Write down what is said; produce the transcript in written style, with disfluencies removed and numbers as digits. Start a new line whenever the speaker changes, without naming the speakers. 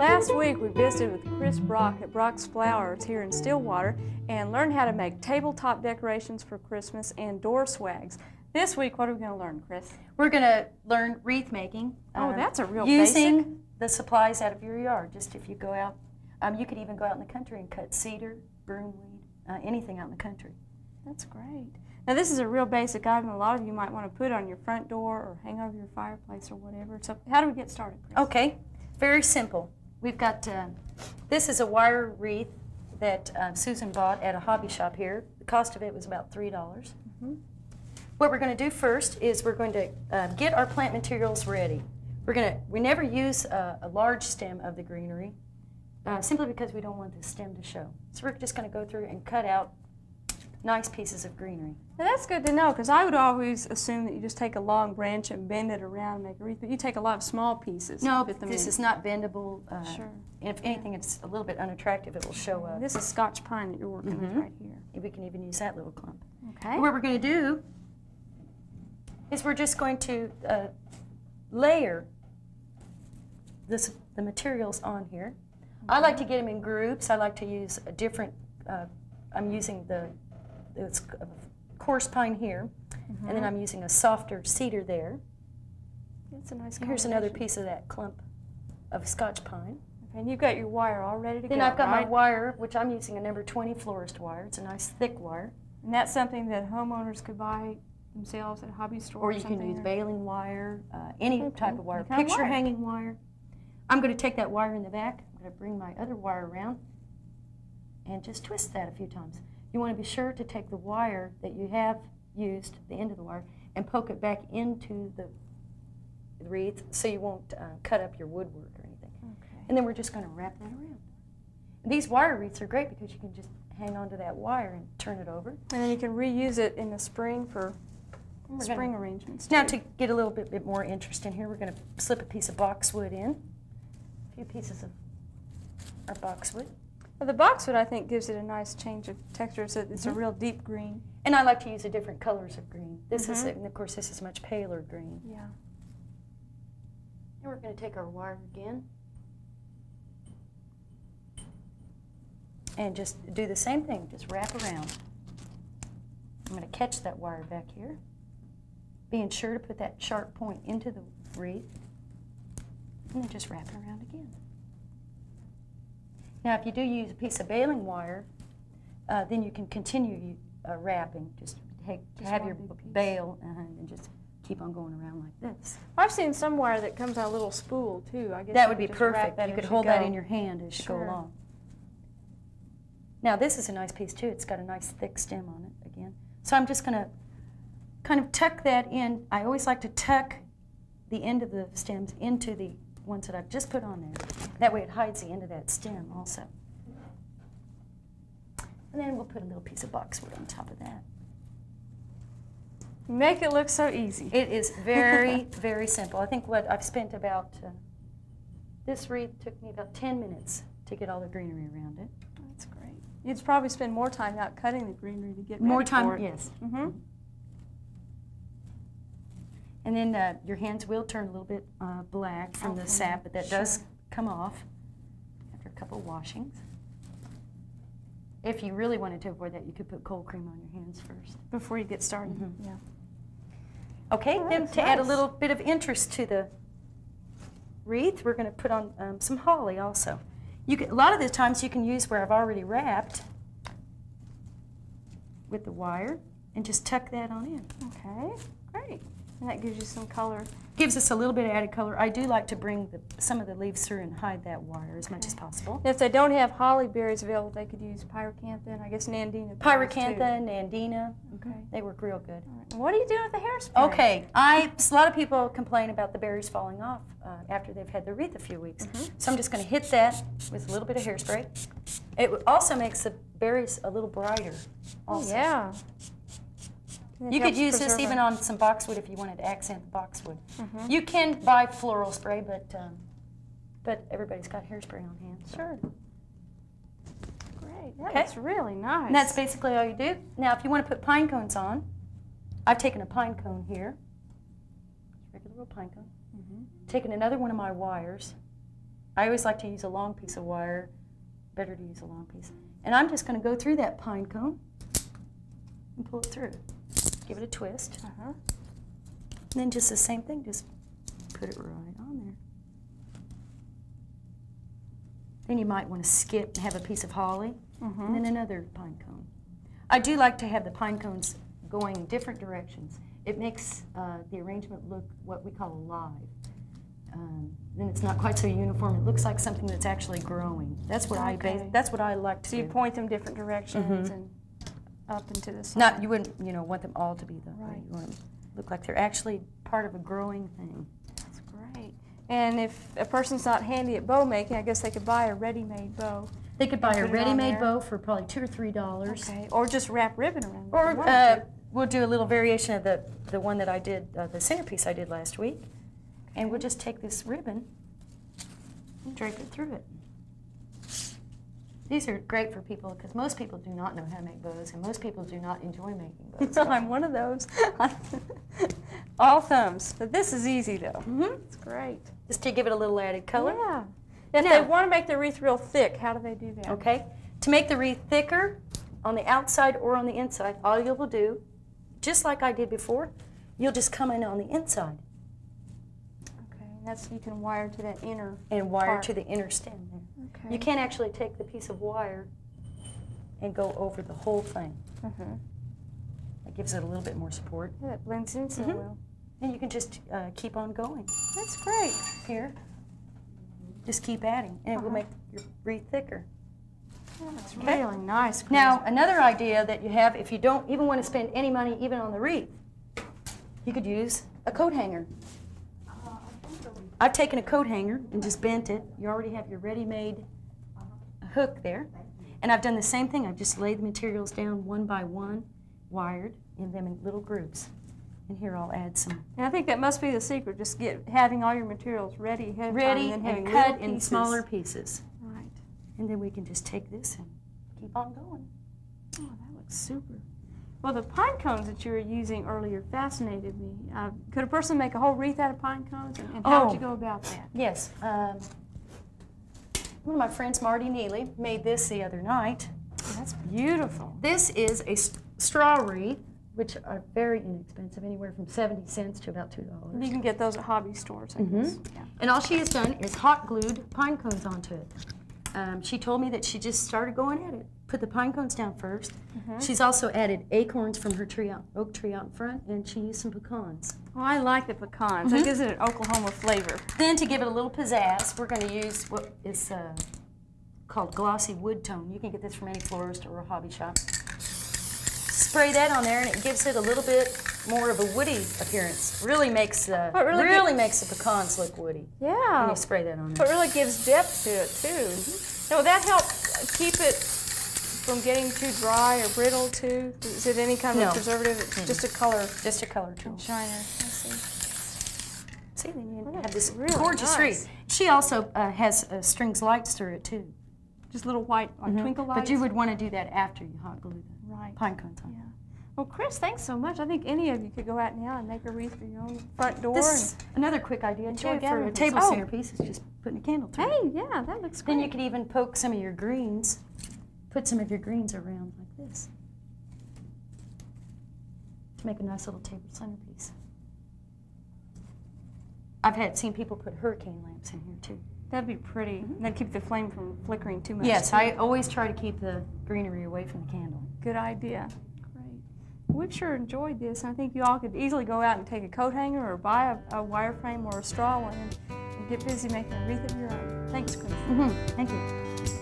Last week we visited with Chris Brock at Brock's Flowers here in Stillwater and learned how to make tabletop decorations for Christmas and door swags. This week, what are we going to learn, Chris?
We're going to learn wreath making.
Oh, that's a real
using
basic.
the supplies out of your yard. Just if you go out, you could even go out in the country and cut cedar, broomweed, anything out in the country.
That's great. Now this is a real basic item. A lot of you might want to put on your front door or hang over your fireplace or whatever. So how do we get started, Chris?
Okay, very simple. We've got, this is a wire wreath that Susan bought at a hobby shop here. The cost of it was about $3.
Mm-hmm.
What we're going to do first is we're going to get our plant materials ready. We never use a large stem of the greenery simply because we don't want the stem to show. So we're just going to go through and cut out nice pieces of greenery.
Now that's good to know, because I would always assume that you just take a long branch and bend it around and make a wreath, but you take a lot of small pieces.
No, this is not bendable.
Sure.
If anything, it's a little bit unattractive. It will show up.
This is Scotch pine that you're working with right here.
We can even use that little clump.
Okay.
What we're going to do is we're just going to layer the materials on here. I like to get them in groups. I like to use a different, I'm using it's coarse pine here, and then I'm using a softer cedar there.
That's a nice
combination. Here's another piece of that clump of Scotch pine.
Okay, and you've got your wire all ready to go,
Then I've got
right?
my wire, which I'm using a number 20 Florist wire. It's a nice thick wire.
And that's something that homeowners could buy themselves at a hobby store
Or you can use baling wire, any type of wire, picture hanging wire. I'm going to take that wire in the back. I'm going to bring my other wire around and just twist that a few times. You want to be sure to take the wire that you have used, the end of the wire, and poke it back into the wreath so you won't cut up your woodwork or anything.
Okay.
And then we're just going to wrap that around. And these wire wreaths are great because you can just hang onto that wire and turn it over.
And then you can reuse it in the spring for spring arrangements too.
Now to get a little bit more interest in here, we're going to slip a piece of boxwood in. A few pieces of our boxwood.
Well, the boxwood, I think, gives it a nice change of texture, so it's a real deep green.
And I like to use the different colors of green. This is, and of course, this is much paler green.
Yeah.
And we're going to take our wire again and just do the same thing, just wrap around. I'm going to catch that wire back here, being sure to put that sharp point into the wreath, and then just wrap it around again. Now, if you do use a piece of baling wire, then you can continue wrapping. Just have your bale and just keep on going around like this.
I've seen some wire that comes on a little spool, too. I guess
that would be perfect. You could hold that in your hand as you go along. Now, this is a nice piece, too. It's got a nice thick stem on it, again. So I'm just going to kind of tuck that in. I always like to tuck the end of the stems into the ones that I've just put on there. That way it hides the end of that stem also. And then we'll put a little piece of boxwood on top of that.
Make it look so easy.
It is very, very simple. I think what I've spent about, this wreath took me about 10 minutes to get all the greenery around it.
That's great. You'd probably spend more time out cutting the greenery to get
more
ready
time,
for it.
Yes. And then your hands will turn a little bit black from the sap, but that does come off after a couple of washings. If you really wanted to avoid that, you could put cold cream on your hands first.
Before you get started. Yeah.
Okay, then to add a little bit of interest to the wreath, we're going to put on some holly also. A lot of the times you can use where I've already wrapped with the wire and just tuck that on in.
Okay, great. And that gives you some color.
Gives us a little bit of added color. I do like to bring some of the leaves through and hide that wire as much as possible.
If they don't have holly berries available, they could use pyracantha and I guess nandina.
Pyracantha, nandina.
Okay.
They work real good.
Right. What do you do with the hairspray?
Okay, a lot of people complain about the berries falling off after they've had their wreath a few weeks. So I'm just going to hit that with a little bit of hairspray. It also makes the berries a little brighter. Also.
Oh, yeah.
You could use this even on some boxwood if you wanted to accent the boxwood. You can buy floral spray, but everybody's got hairspray on hand. So.
Sure. Great. That's really nice.
And that's basically all you do. Now, if you want to put pine cones on, I've taken a pine cone here. Regular little pine cone. Taken another one of my wires I always like to use a long piece of wire. Better to use a long piece. And I'm just going to go through that pine cone and pull it through. Give it a twist. And then just the same thing, just put it right on there. Then you might want to skip and have a piece of holly, and then another pine cone. I do like to have the pine cones going different directions. It makes the arrangement look what we call alive. Then it's not quite so uniform. It looks like something that's actually growing. That's what that's what I like to do.
So you point them different directions and up and to the side.
You wouldn't, want them all to be that way. You want them to look like they're actually part of a growing thing.
That's great. And if a person's not handy at bow making, I guess they could buy a ready-made bow.
They could buy a ready-made bow for probably $2 or $3.
Okay. Or just wrap ribbon around it.
Or we'll do a little variation of the one that I did, the centerpiece I did last week. And we'll just take this ribbon and drape it through it. These are great for people because most people do not know how to make bows, and most people do not enjoy making bows.
I'm one of those. All thumbs. But this is easy, though. It's great.
Just to give it a little added color.
Yeah. If they want to make the wreath real thick, how do they do that?
Okay. To make the wreath thicker, on the outside or on the inside, all you will do, just like I did before, you'll just come in on the inside.
You can wire to that inner
part. To the inner stem there.
Okay.
You can't actually take the piece of wire and go over the whole thing. That gives it a little bit more support.
Yeah, that blends in so well.
And you can just keep on going.
That's great.
Here, just keep adding, and it will make your wreath thicker.
Oh, that's really nice.
Now, another idea that you have, if you don't even want to spend any money even on the wreath, you could use a coat hanger. I've taken a coat hanger and just bent it. You already have your ready-made hook there. And I've done the same thing. I've just laid the materials down one by one, wired in them in little groups. And here I'll add some.
And I think that must be the secret, just having all your materials ready ahead of time, and then
cut in smaller pieces.
Right.
And then we can just take this and keep on going.
Oh, that looks super. Well, the pine cones that you were using earlier fascinated me. Could a person make a whole wreath out of pine cones, and how would you go about that?
Yes. One of my friends, Marty Neely, made this the other night.
Oh, that's beautiful.
This is a straw wreath, which are very inexpensive, anywhere from 70 cents to about $2.
You can get those at hobby stores, I guess. Yeah.
And all she has done is hot glued pine cones onto it. She told me that she just started going at it. Put the pine cones down first. She's also added acorns from her oak tree out in front, and she used some pecans.
Oh, I like the pecans. That gives it an Oklahoma flavor.
Then to give it a little pizzazz, we're going to use what is called glossy wood tone. You can get this from any florist or a hobby shop. Spray that on there, and it gives it a little bit more of a woody appearance. Really makes really makes the pecans look woody.
Yeah.
When you spray that on there.
But it really gives depth to it too. Now, will that help keep it from getting too dry or brittle too? Is it any kind of preservative? It's just a color.
Just a color tool.
Shiner. I see.
See, then you have this
really
gorgeous wreath. She also has strings lights through it too.
Just little white twinkle lights.
But you would want to do that after you hot glue the pine cones on.
Yeah. Well, Chris, thanks so much. I think any of you could go out now and make a wreath for your own front door.
Another quick idea too for a table centerpiece is just putting a candle through it.
Hey, yeah, that looks great.
Then you could even poke some of your greens, put some of your greens around like this to make a nice little table centerpiece. I've seen people put hurricane lamps in here too.
That'd be pretty. That'd keep the flame from flickering too much.
Yes, I always try to keep the greenery away from the candle.
Good idea. Great. We've sure enjoyed this. I think you all could easily go out and take a coat hanger or buy a wireframe or a straw one and get busy making a wreath of your own. Thanks, Chris.
Thank you.